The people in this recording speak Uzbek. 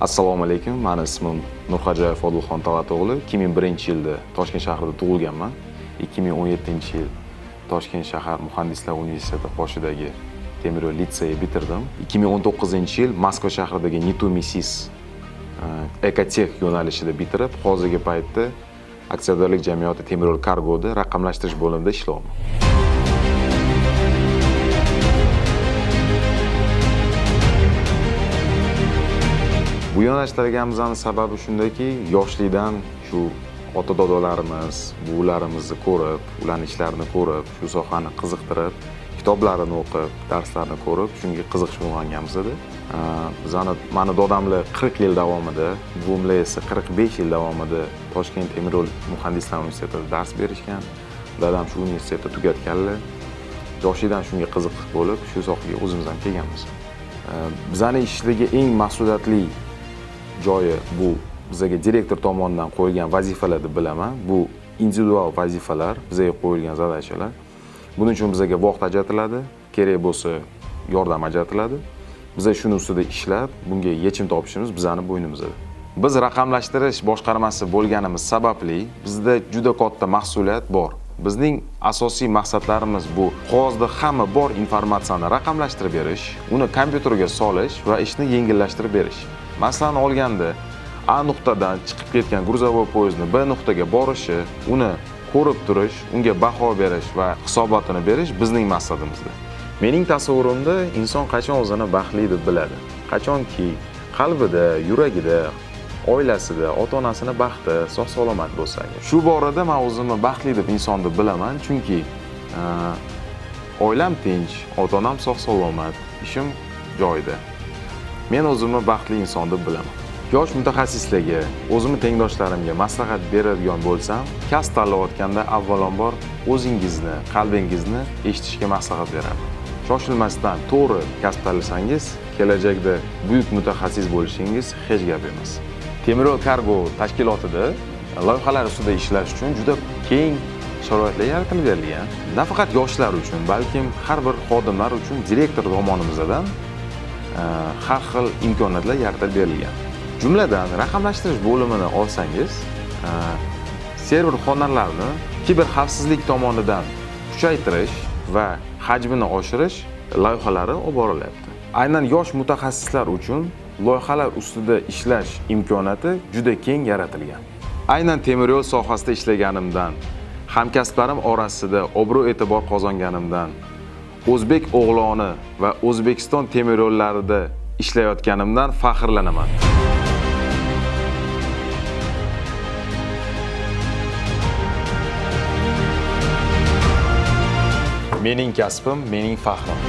Assalomu alaykum. Meni ismim Nurxo'jayev Odilxon Talato'g'li. 2001-yilda Toshkent shahrida tug'ilganman. 2017-yil Toshkent shahar Muhandislar universiteti qoshidagi temir yo'l litseyini bitirdim. 2019-yil Moskva shahridagi Nitu Misis Ekotech yo'nalishida bitirib, hozirgi paytda aksiyadorlik jamiyati temir yo'l Kargoda raqamlashtirish bo'limida ishlayapman. Bu yo'nalishga kelganimizning sababi shundaki, yoshlikdan shu ota-dodalarimiz, buvilarimizni ko'rib, ularning ishlarini ko'rib, shu sohani qiziqtirib, kitoblarini o'qib, darslarini ko'rib, shunga qiziqish bo'lganmiz edi. Mani dodamlar 40 yil davomida, buvimlar esa 45 yil davomida Toshkent temir yo'l muhandislar universitetida dars berishgan. Dadam shu universitetni tugatganlar. Yoshlikdan shunga qiziqib bo'lib, shu sohaga o'zimiz ham kelganmiz. Bizning ishdagi eng mas'uliyatli joyi bu bizga direktor tomonidan qo'yilgan vazifalar deb bilaman. Bu individual vazifalar, bizga qo'yilgan zadachalar. Buning uchun bizga vaqt ajratiladi, kerak bo'lsa yordam ajratiladi. Biz shuni ustida ishlab, bunga yechim topishimiz bizning bo'ynimizda. Biz raqamlashtirish boshqarmasi bo'lganimiz sababli bizda juda katta mas'uliyat bor. Bizning asosiy maqsadlarimiz bu qog'ozda hamma bor informatsiyani raqamlashtirib berish, uni kompyuterga solish va ishni yengillashtirib berish. Masalan olganda, A nuqtadan chiqib ketgan gruzovoy poyezdni B nuqtaga borishi, uni ko'rib turish, unga baho berish va hisobotini berish bizning maqsadimizda. Mening tasavvurimda inson qachon o'zini baxtli deb biladi? Qachonki qalbida, yuragida, oilasida, ota-onasini baxti, sog'-salomat bo'lsa. Shu borada men o'zimni baxtli deb inson deb bilaman, chunki oilam tinch, ota-onam sog'-salomat, ishim joyida. Men o'zimni baxtli inson deb bilaman. Yosh mutaxassislarga, o'zimning tengdoshlarimga maslahat beradigan bo'lsam, kasb tanlayotganda avvalambor o'zingizni, qalbingizni eshitishga maslahat beraman. Shoshilmasdan to'g'ri kasb tanlasangiz, kelajakda buyuk mutaxassis bo'lishingiz hech gap emas. Temir yo'l Kargo tashkilotida loyihalar ustida ishlash uchun juda keng sharoitlar yaratilib berilgan. Nafaqat yoshlar uchun, balkim har bir xodimlar uchun direktor tomonimizdan har xil imkoniyatlar yaratib berilgan. Jumladan raqamlashtirish bo'limini olsangiz, server xonalarini kiber xavfsizlik tomonidan kuchaytirish va hajmini oshirish loyihalari olib borilyapti. Aynan yosh mutaxassislar uchun loyihalar ustida ishlash imkoniyati juda keng yaratilgan. Aynan temir yo'l sohasida ishlaganimdan, hamkasblarim orasida obro'-e'tibor qozonganimdan, o'zbek o'g'loni va O'zbekiston temir yo'llarida ishlayotganimdan faxrlanaman. Mening kasbim, mening faxrim.